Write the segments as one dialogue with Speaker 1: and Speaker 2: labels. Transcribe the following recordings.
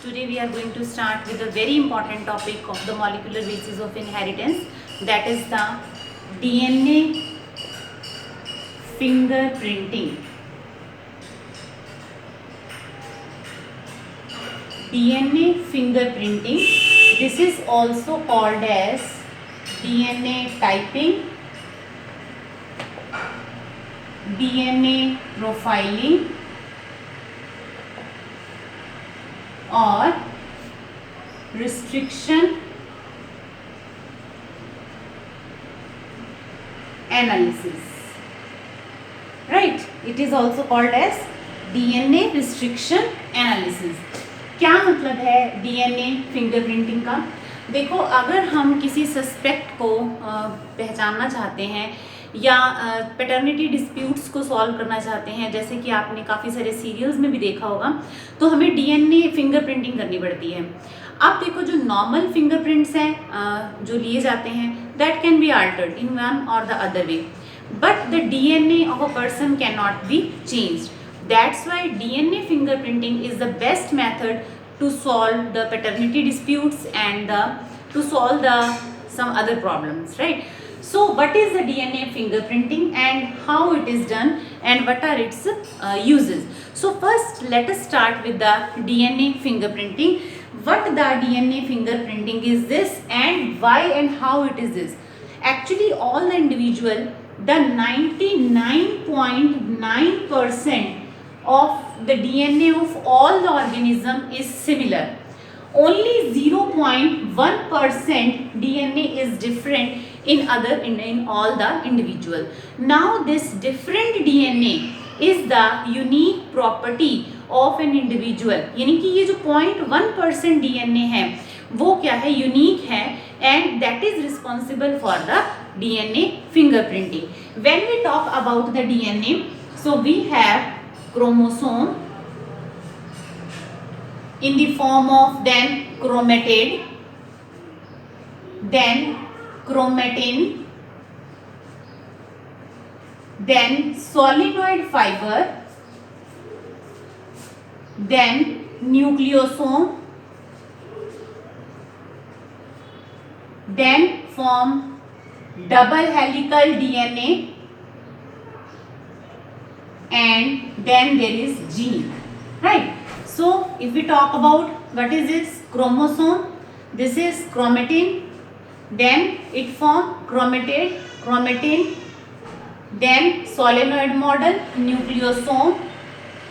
Speaker 1: Today we are going to start with a very important topic of the molecular basis of inheritance, that is the DNA fingerprinting. DNA fingerprinting, this is also called as DNA typing, DNA profiling, or restriction analysis. Right? It is also called as DNA restriction analysis. क्या मतलब है DNA fingerprinting का? देखो, अगर हम किसी suspect को पहचानना चाहते हैं या पैटर्निटी डिस्प्यूट्स को सॉल्व करना चाहते हैं, जैसे कि आपने काफ़ी सारे सीरियल्स में भी देखा होगा, तो हमें DNA फिंगरप्रिंटिंग करनी पड़ती है। अब देखो, जो नॉर्मल फिंगरप्रिंट्स हैं जो लिए जाते हैं, that can be altered in one or the other way, but the DNA of a person can not be changed. That's why DNA fingerprinting is the best method to solve the paternity disputes and to solve some other problems, right? So what is the DNA fingerprinting and how it is done and what are its uses? So first let us start with the DNA fingerprinting. What the DNA fingerprinting is this and why and how it is this? Actually all the individual, the 99.9% of the DNA of all the organism is similar. Only 0.1% DNA is different in all the individual. Now this different DNA is the unique property of an individual. यानी कि ये जो 0.1% DNA है वो क्या है, unique है, and that is responsible for the DNA fingerprinting. When we talk about the DNA, so we have chromosome in the form of then chromatid, then chromatin, then solenoid fiber, then nucleosome, then form double helical DNA, and then there is gene, right? So if we talk about what is this chromosome, this is chromatin, then it form chromatid, chromatin, then solenoid model, nucleosome,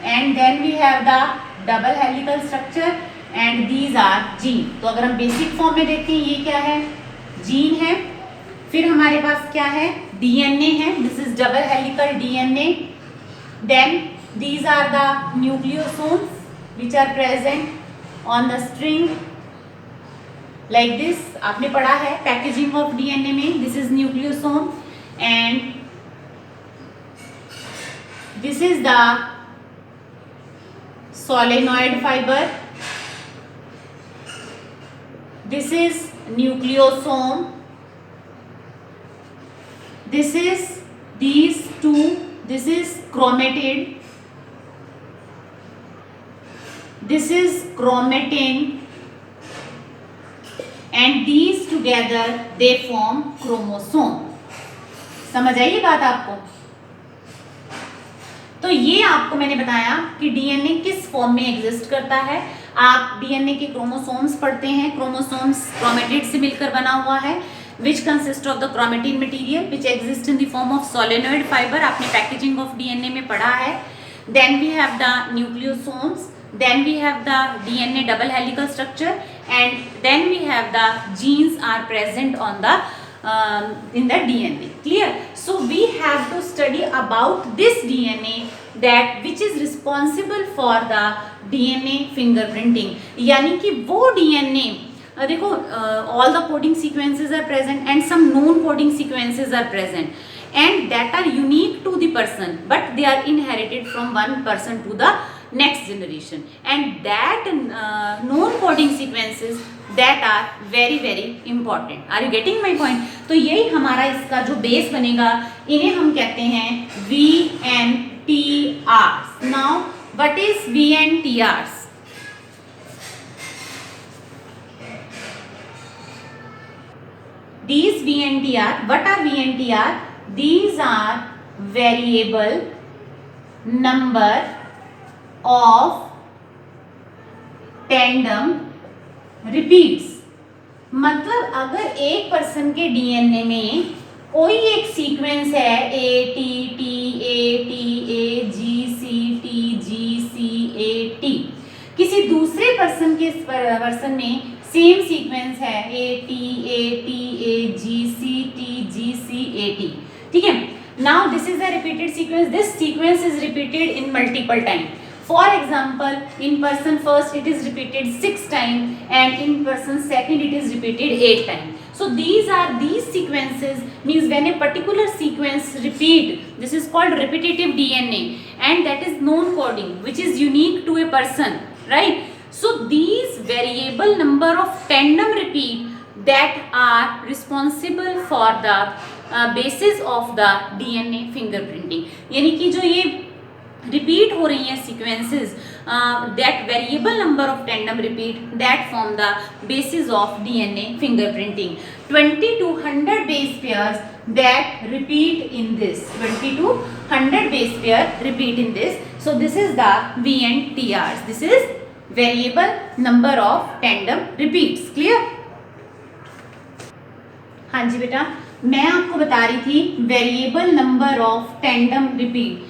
Speaker 1: and then we have the double helical structure and these are gene. तो अगर हम basic form में देखते हैं, ये क्या है, gene है, फिर हमारे पास क्या है, DNA है, this is double helical DNA. Then these are the nucleosomes which are present on the string like this. आपने पढ़ा है पैकेजिंग ऑफ DNA में, this is nucleosome and this is the solenoid fiber, this is nucleosome, this is these two, this is chromatid, this is chromatin, and these together they form chromosome. समझ आई बात आपको? तो ये आपको मैंने बताया कि डीएनए किस फॉर्म में एग्जिस्ट करता है. आप डीएनए के क्रोमोसोम्स पढ़ते हैं, क्रोमोसोम्स क्रोमेटिड से मिलकर बना हुआ है, which consist of the chromatin material which exists in the form of solenoid fiber. आपने पैकेजिंग ऑफ डीएनए में पढ़ा है. Then we have the nucleosomes, then we have the DNA double helical structure, and then we have the genes are present on the in the DNA. Clear? So we have to study about this DNA that which is responsible for the DNA fingerprinting. यानी कि वो DNA देखो, all the coding sequences are present and some known coding sequences are present and that are unique to the person, but they are inherited from one person to the next generation, and that known coding sequences that are very very important. Are you getting my point? तो यही हमारा इसका जो base बनेगा, इन्हें हम कहते हैं VNTRs. Now what is VNTRs? VNTR, what are VNTR? These are variable number of tandem repeats. मतलब अगर एक पर्सन के डीएनए में कोई एक सीक्वेंस है A T T A G C A T, किसी दूसरे पर्सन में सेम सीक्वेंस है A T G C A T, ठीक है. Now this is the repeated sequence. This sequence is repeated in multiple time. For example, in person first it is repeated 6 times and in person second it is repeated 8 times. So these sequences means when a particular sequence repeat, this is called repetitive DNA, and that is non coding, which is unique to a person, right? So these variable number of tandem repeat that are responsible for the basis of the DNA fingerprinting. यानी कि जो ये repeat हो रही हैं sequences, that variable number of tandem repeat that form the basis of DNA fingerprinting. 20 to 100 base pairs that repeat in this. 20 to 100 base pair repeat in this. So this is the VNTRs. This is variable number of tandem repeats. Clear? हाँ जी बेटा, मैं आपको बता रही थी variable number of tandem repeat.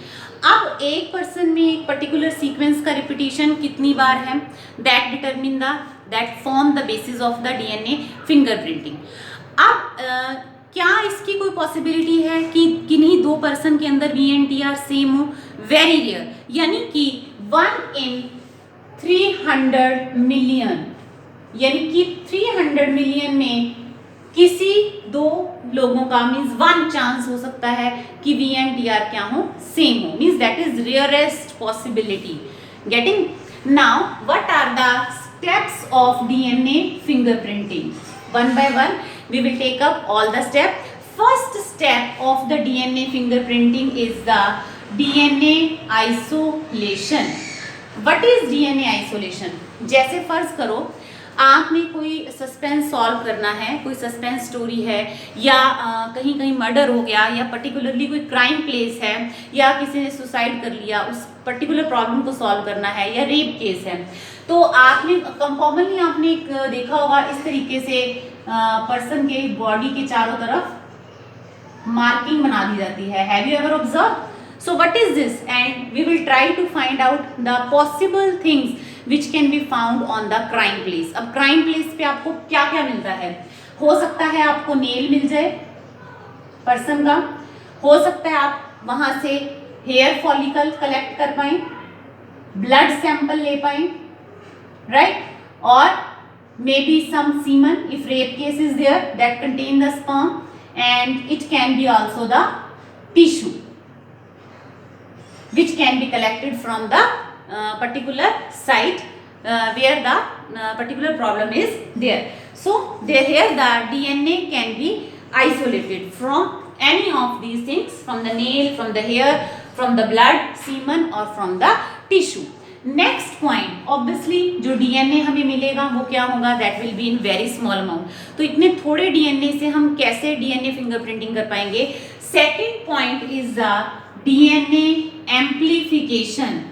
Speaker 1: अब एक person में एक पर्टिकुलर सीक्वेंस का रिपीटिशन कितनी बार है, that form the basis of the DNA fingerprinting. अब क्या इसकी कोई पॉसिबिलिटी है कि किन्हीं दो पर्सन के अंदर VNTR सेम हो? Very rare. यानी कि 1 in 300 million, यानी कि 300 million में किसी दो लोगों का मीन्स 1 चांस हो सकता है कि VNTR क्या हो, सेम हो. Means that is rarest possibility. Getting? Now what are the steps of DNA fingerprinting? One by one we will take up all the step. First step of the DNA fingerprinting is the DNA isolation. What is DNA isolation? जैसे फर्ज करो आपने कोई suspense solve करना है, कोई suspense story है, या कहीं कहीं मर्डर हो गया, या पर्टिकुलरली कोई क्राइम प्लेस है, या किसी ने सुसाइड कर लिया, उस पर्टिकुलर प्रॉब्लम को सॉल्व करना है, या रेप केस है. तो आपने कॉमनली आपने देखा होगा इस तरीके से पर्सन के बॉडी के चारों तरफ मार्किंग बना दी जाती है. Have you ever observe? So what is this? And we will try to find out the possible things which can be found on the crime place. अब crime place पे आपको क्या क्या मिलता है? हो सकता है आपको नेल मिल जाए पर्सन का, हो सकता है आप वहां से हेयर फॉलिकल कलेक्ट कर पाए, ब्लड सैंपल ले पाए, राइट? और maybe some semen if rape case is there that contain the sperm, and it can be also the tissue which can be collected from the particular site where the particular problem is there. So here the DNA can be isolated from any of these things, from the nail, from the hair, from the blood, semen or from the tissue. Next point, obviously जो DNA हमें मिलेगा वो क्या होगा? That will be in very small amount. तो इतने थोड़े DNA से हम कैसे DNA फिंगरप्रिंटिंग कर पाएंगे? Second point is the DNA amplification.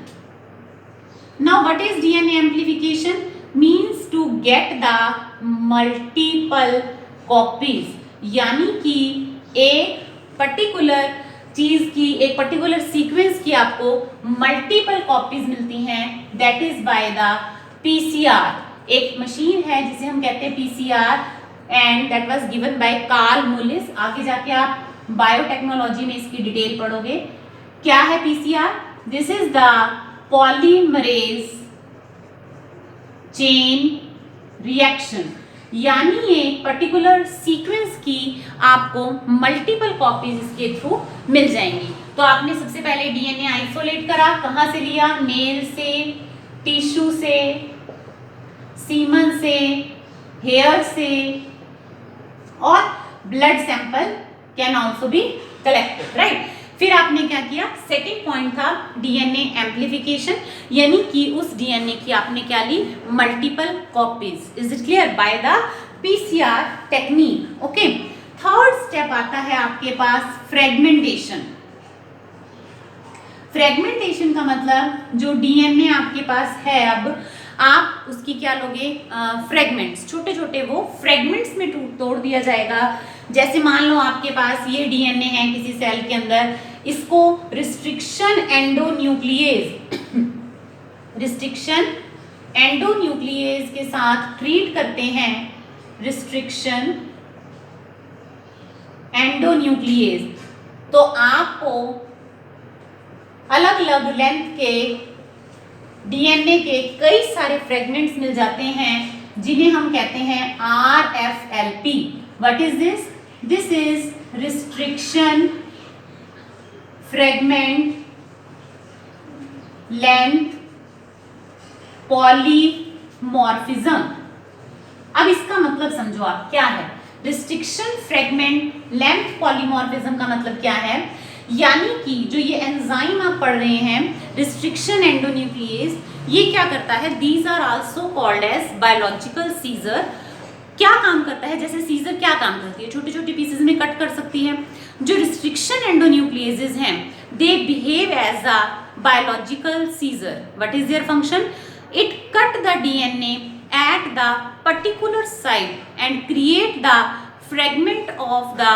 Speaker 1: Now what is DNA amplification? Means to get the multiple copies. यानी कि एक पर्टिकुलर चीज की, एक पर्टिकुलर सीक्वेंस की आपको मल्टीपल कॉपीज मिलती हैं. That is by the PCR. एक मशीन है जिसे हम कहते हैं PCR, and that was given by Karl Mullis. आगे जाके आप बायोटेक्नोलॉजी में इसकी डिटेल पढ़ोगे. क्या है PCR? This is the polymerase chain reaction. यानी ये पर्टिकुलर सीक्वेंस की आपको मल्टीपल कॉपीज इसके थ्रू मिल जाएंगी. तो आपने सबसे पहले डीएनए आइसोलेट करा. कहाँ से लिया? नेल से, टिश्यू से, सीमन से, हेयर से, और blood sample can also be collected, right? फिर आपने क्या किया? सेकेंड पॉइंट था डीएनए एम्प्लीफिकेशन, यानी कि उस डीएनए की आपने क्या ली? Multiple copies. Is it clear? By the PCR technique. Okay, third step आता है आपके पास फ्रेगमेंटेशन। फ्रेगमेंटेशन का मतलब जो डीएनए आपके पास है, अब आप उसकी क्या लोगे, फ्रेगमेंट्स, छोटे छोटे वो फ्रेगमेंट्स में तोड़ दिया जाएगा। जैसे मान लो आपके पास ये डीएनए है किसी सेल के अंदर, इसको रिस्ट्रिक्शन एंडोन्यूक्लिएज रिस्ट्रिक्शन एंडोन्यूक्लिएज के साथ ट्रीट करते हैं। रिस्ट्रिक्शन एंडोन्यूक्लिएज, तो आपको अलग अलग लेंथ के डीएनए के कई सारे फ्रेगमेंट्स मिल जाते हैं जिन्हें हम कहते हैं RFLP। What is this? This is restriction fragment length polymorphism. अब इसका मतलब समझो आप क्या है। रिस्ट्रिक्शन फ्रेगमेंट लेंथ पॉलीमॉर्फिज्म का मतलब क्या है, यानी कि जो ये एंजाइम आप पढ़ रहे हैं रिस्ट्रिक्शन एंडोन्यूक्लिएज, ये क्या करता है, these are also called as biological scissor. क्या काम करता है, जैसे सीजर क्या काम करती है, छोटे छोटे पीसेस में कट कर सकती है। जो रिस्ट्रिक्शन एंडोन्यूक्लिएजेस हैं they behave as a biological scissor. What is their function? It cut the DNA at the particular site and create the fragment of the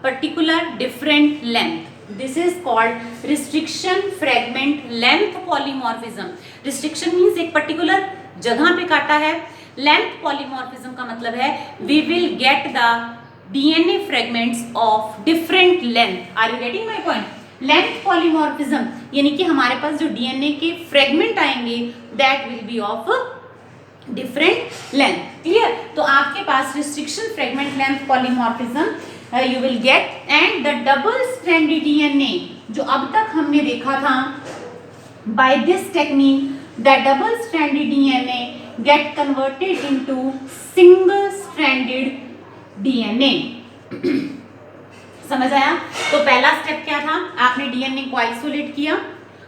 Speaker 1: particular different length. This is called restriction fragment length polymorphism. Restriction means एक particular जगह पे काटा है, length polymorphism का मतलब है we will get the DNA fragments of different length. Are you getting my point? Length polymorphism यानी कि हमारे पास जो DNA के fragment आएंगे that will be of different length. Clear? तो आपके पास restriction fragment length polymorphism you will get, and the double stranded DNA जो अब तक हमने देखा था, by this technique the double stranded DNA get converted into single stranded DNA. समझ आया? तो पहला स्टेप क्या था, आपने डीएनए को आइसोलेट किया,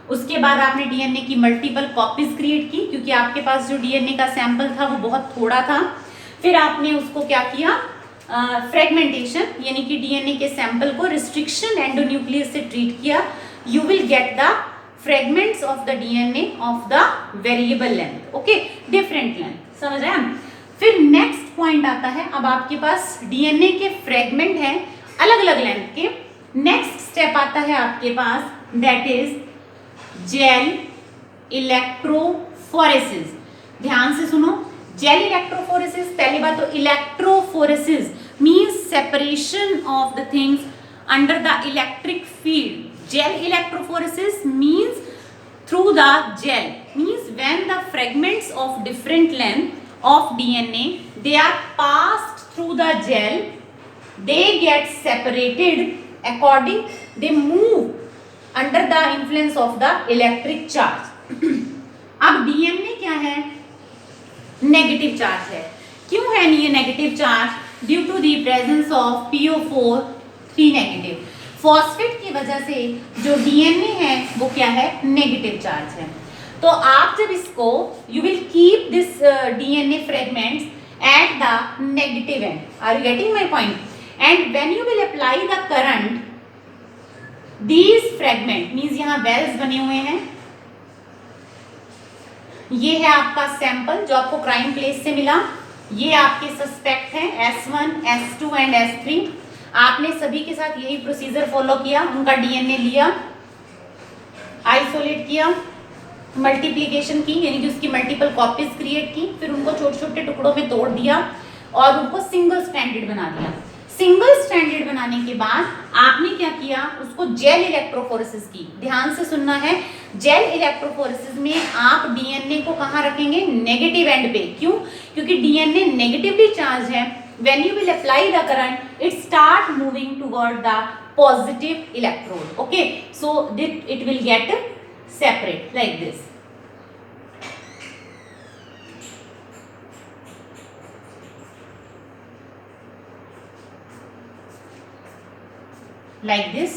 Speaker 1: उसके बाद आपने डीएनए की मल्टीपल कॉपीज क्रिएट की क्योंकि आपके पास जो डीएनए का सैंपल था वो बहुत थोड़ा था। फिर आपने उसको क्या किया, फ्रेगमेंटेशन, यानी कि डीएनए के सैंपल को रिस्ट्रिक्शन एंडोन्यूक्लियस से ट्रीट किया। You will get the fragments of the DNA of the variable length, okay, different length. समझ आया? फिर नेक्स्ट पॉइंट आता है, अब आपके पास डीएनए के फ्रेगमेंट हैं अलग अलग लेंथ के। नेक्स्ट स्टेप आता है आपके पास, दैट इज जेल इलेक्ट्रोफोरेसिस। ध्यान से सुनो, जेल इलेक्ट्रोफोरेसिस, पहली बात तो electrophoresis means separation of the things under the electric field. Gel electrophoresis means through the gel, means when the fragments of different length of DNA they are passed through the gel, they get separated according, they move under the influence of the electric charge. अब DNA क्या है, negative charge है। क्यों है ये negative charge? Due to the presence of PO4 3 negative. Phosphate की वजह से जो डीएनए है वो क्या है, नेगेटिव चार्ज है। तो आप जब इसको, you will keep this DNA fragments at the negative end. Are you getting my point? And when you will apply the current, these fragment means यहाँ wells बने हुए हैं, ये है आपका सैंपल जो आपको क्राइम प्लेस से मिला, ये आपके सस्पेक्ट हैं S1, S2 एंड S3। आपने सभी के साथ यही प्रोसीजर फॉलो किया, उनका डीएनए लिया, आइसोलेट किया, मल्टीप्लीकेशन की यानी कि उसकी मल्टीपल कॉपीज क्रिएट की, फिर उनको छोटे छोटे टुकड़ों में तोड़ दिया और उनको सिंगल स्ट्रैंडेड बना दिया। सिंगल स्ट्रैंडेड बनाने के बाद आपने क्या किया, उसको जेल इलेक्ट्रोफोरेसिस की। ध्यान से सुनना है, जेल इलेक्ट्रोफोरेसिस में आप डीएनए को कहाँ रखेंगे, नेगेटिव एंड पे। क्यों? क्योंकि डीएनए नेगेटिवली चार्ज है। When you will apply the current it start moving toward the positive electrode, okay, so it will get separate like this. Like this.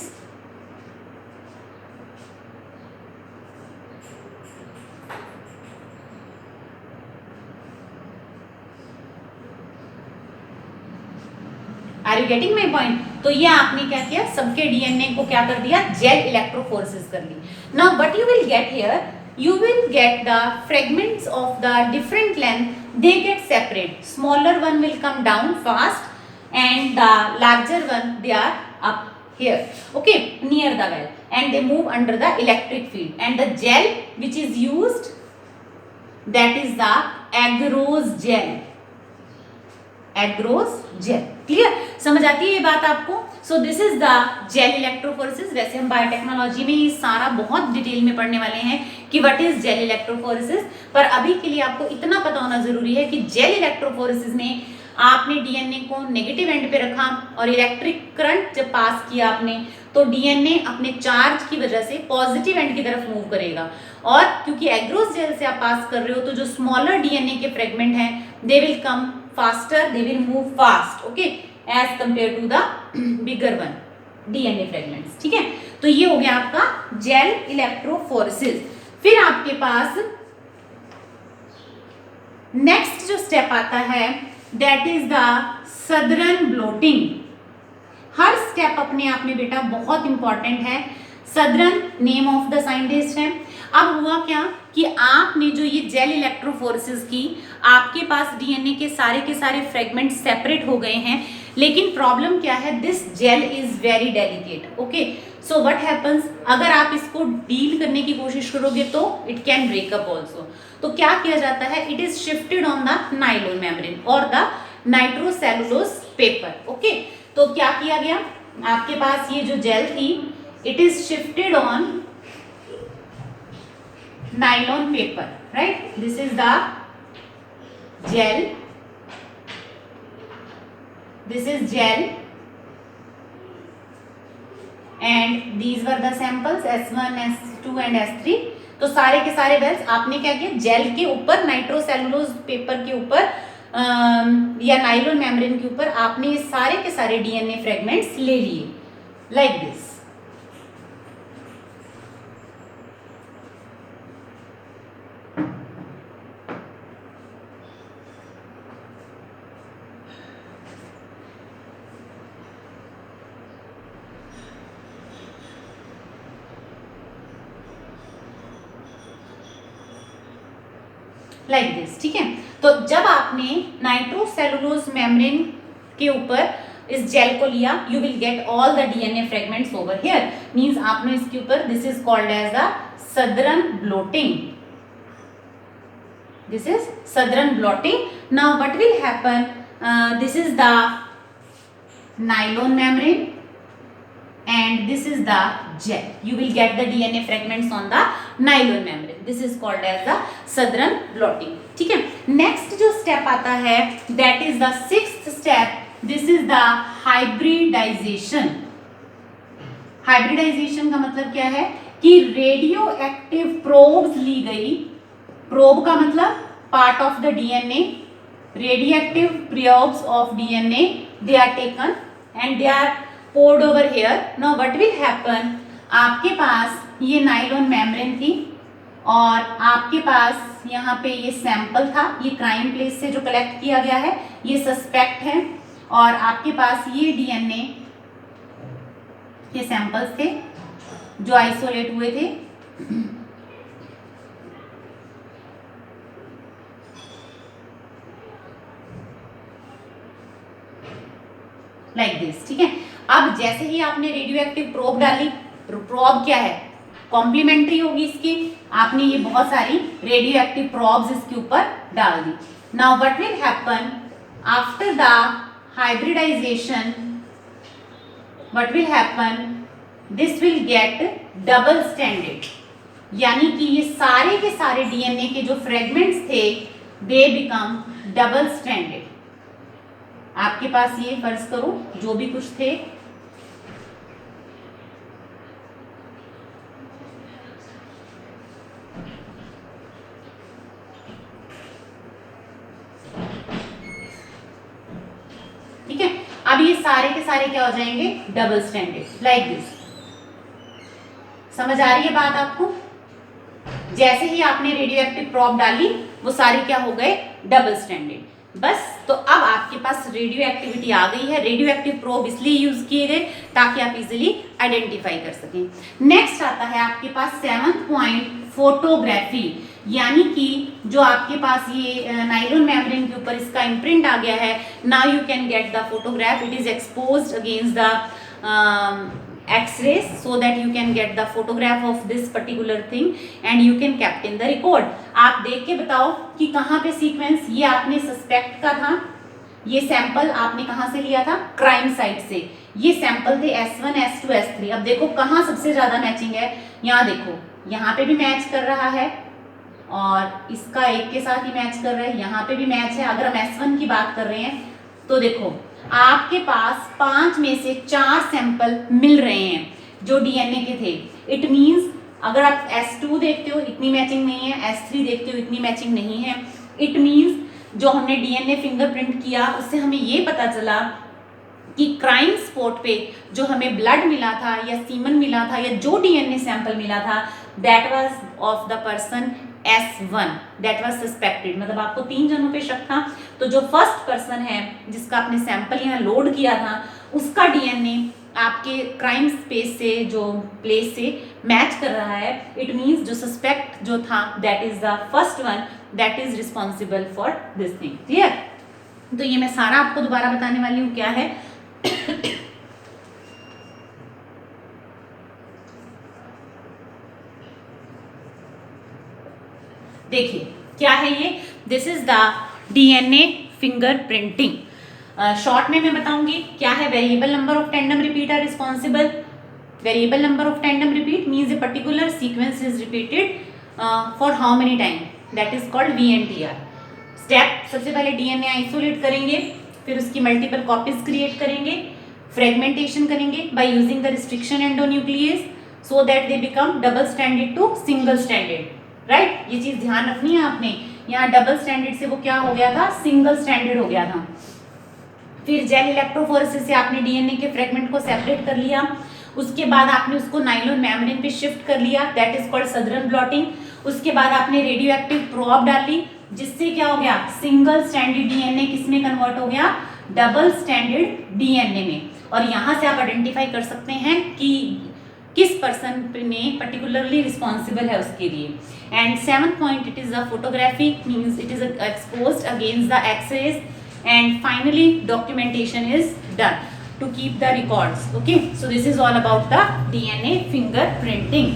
Speaker 1: Are you getting my point? तो ये आपने क्या किया, सबके DNA को क्या कर दिया, जेल इलेक्ट्रोफोरेसिस कर ली. Now what you will get here, you will get the fragments of the different length, they get separate. Smaller one will come down fast and the larger one they are up here, okay, near the well, and they move under the electric field. And the gel which is used, that is the agarose gel. Agarose gel. Clear, समझ आती है ये बात आपको? So this is the gel electrophoresis. वैसे हम biotechnology में ये सारा बहुत डिटेल में पढ़ने वाले हैं कि व्हाट इज जेल इलेक्ट्रोफोरेसिस, पर अभी के लिए आपको इतना पता होना जरूरी है कि जेल इलेक्ट्रोफोरेसिस में आपने डीएनए को नेगेटिव एंड पे रखा और इलेक्ट्रिक करंट जब पास किया आपने, तो डीएनए अपने चार्ज की वजह से पॉजिटिव एंड की तरफ मूव करेगा. और क्योंकि एग्रोस जेल से आप पास कर रहे हो, तो जो स्मॉलर डीएनए के फ्रेगमेंट हैं they will come faster, they will move fast, okay, as compared to the bigger one DNA fragments. ठीक है, तो ये हो गया आपका जेल इलेक्ट्रोफोरेसिस. फिर आपके पास नेक्स्ट जो स्टेप आता है that is the Southern blotting. हर स्टेप अपने आप में बेटा बहुत इंपॉर्टेंट है. Southern name of the scientist है. अब हुआ क्या कि आपने जो ये जेल इलेक्ट्रोफोरेसिस की, आपके पास डीएनए के सारे फ्रेगमेंट सेपरेट हो गए हैं, लेकिन प्रॉब्लम क्या है, this gel is very delicate. Okay, so what happens, अगर आप इसको डील करने की कोशिश करोगे तो it can break up also. तो क्या किया जाता है, it is shifted on the nylon membrane और द नाइट्रोसेलुलोज पेपर. ओके, तो क्या किया गया, आपके पास ये जो जेल थी, it is shifted on nylon paper, right? This is the gel, this is gel, and these were the samples S1, S2 and S3. तो सारे के सारे वेल्स आपने क्या किया, जेल के ऊपर नाइट्रोसेलुलोज पेपर के ऊपर या नाइलोन मेम्ब्रेन के ऊपर आपने ये सारे के सारे डीएनए फ्रेगमेंट्स ले लिए, लाइक दिस. Like this. ठीक है, तो जब आपने नाइट्रोसेलुलोज मेम्ब्रेन के ऊपर इस जेल को लिया, you will get all the DNA fragments over here. मींस आपने इसके ऊपर, this is called as the Southern blotting. This is Southern blotting. Now what will happen, this is the nylon membrane and this is the gel. You will get the DNA fragments on the nylon membrane. This is called as the Sudran blotting. ठीक है, next जो step आता है that is the sixth step. This is the hybridization. Hybridization का मतलब क्या है कि रेडियो एक्टिव प्रोब्स ली गई. प्रोब का मतलब part of the DNA. Radioactive probes of DNA they are taken and they are poured over here. Now what will happen, आपके पास ये नाइलोन मेम्ब्रेन थी और आपके पास यहाँ पे ये सैंपल था, ये क्राइम प्लेस से जो कलेक्ट किया गया है, ये सस्पेक्ट है, और आपके पास ये डीएनए के सैंपल्स थे जो आइसोलेट हुए थे. Like this. ठीक है, अब जैसे ही आपने रेडियो एक्टिव प्रोब डाली, प्रोब क्या है, कॉम्प्लीमेंट्री होगी इसकी, आपने ये बहुत सारी रेडियो एक्टिव प्रोब्स इसके ऊपर डाल दी. Now what will happen after the hybridization, what will happen, this will get double standard. यानी कि ये सारे के सारे डीएनए के जो फ्रेगमेंट्स थे दे बिकम डबल स्टैंडर्ड. आपके पास ये फर्ज करो जो भी कुछ थे, ठीक है, अब ये सारे के सारे क्या हो जाएंगे, डबल स्टैंडर्ड, लाइक दिस. समझ आ रही है बात आपको? जैसे ही आपने रेडियो एक्टिव प्रोब डाली वो सारे क्या हो गए, डबल स्टैंडर्ड. बस, तो अब आपके पास रेडियो एक्टिविटी आ गई है। रेडियो एक्टिव प्रोब इसलिए यूज किए गए ताकि आप इजीली आइडेंटिफाई कर सकें। नेक्स्ट आता है आपके पास 7th पॉइंट, फोटोग्राफी, यानी कि जो आपके पास ये नाइलॉन मेम्ब्रेन के ऊपर इसका इम्प्रिंट आ गया है। Now you can get the photograph, it is exposed against the X-rays so that you can get the photograph of this particular thing and you can captain the record। आप देख के बताओ कि कहाँ पे सीक्वेंस, ये आपने सस्पेक्ट का था, ये सैंपल आपने कहाँ से लिया था, क्राइम साइट से। ये सैंपल थे S1, S2, S3। अब देखो कहाँ सबसे ज्यादा मैचिंग है, यहाँ देखो, यहाँ पे भी मैच कर रहा है और इसका एक के साथ ही मैच कर रहा है, यहाँ पे भी मैच है। अगर हम S1 की बात कर रहे हैं तो देखो आपके पास 5 में से 4 सैंपल मिल रहे हैं जो डीएनए के थे। इट मींस अगर आप S2 देखते हो इतनी मैचिंग नहीं है, S3 देखते हो इतनी मैचिंग नहीं है। इट मींस जो हमने डीएनए फिंगरप्रिंट किया उससे हमें ये पता चला कि क्राइम स्पॉट पे जो हमें ब्लड मिला था या सीमन मिला था या जो डीएनए सैंपल मिला था, that was of the person S1, that was suspected. मतलब आपको 3 जनों पे शक था, तो जो फर्स्ट पर्सन है जिसका आपने सैंपल यहाँ लोड किया था उसका डीएनए आपके क्राइम स्पेस से, जो प्लेस से मैच कर रहा है। इट मींस जो सस्पेक्ट जो था that is the first one that is responsible for this thing. Clear? तो ये मैं सारा आपको दोबारा बताने वाली हूँ क्या है। देखिए क्या है ये, this is the DNA fingerprinting. Short में मैं बताऊंगी क्या है। Variable number of tandem repeat are responsible. Variable number of tandem repeat means a particular sequence is repeated for how many time, that is called VNTR। Step, सबसे पहले DNA isolate करेंगे, फिर उसकी मल्टीपल कॉपीज क्रिएट करेंगे, fragmentation करेंगे by using the restriction endonuclease so that they become double stranded to single stranded. Right, ये चीज ध्यान रखनी है आपने। यहाँ डबल स्टैंडर्ड से वो क्या हो गया था, सिंगल स्टैंडर्ड हो गया था। फिर जेल इलेक्ट्रोफोरेसिस से आपने डीएनए के फ्रेगमेंट को सेपरेट कर लिया, उसके बाद आपने उसको नाइलॉन मेम्ब्रेन पे शिफ्ट कर लिया, that is called southern blotting. उसके बाद आपने रेडियो एक्टिव प्रोब डाली, जिससे क्या हो गया, सिंगल स्टैंडर्ड डीएनए किसमें कन्वर्ट हो गया, डबल स्टैंडर्ड डीएनए में। और यहाँ से आप आइडेंटिफाई कर सकते हैं कि किस पर्सन में पर्टिकुलरली रिस्पॉन्सिबल है उसके लिए। And 7th point, it is a photography, means it is exposed against the X-rays. And finally documentation is done to keep the records. Okay, so this is all about the DNA fingerprinting.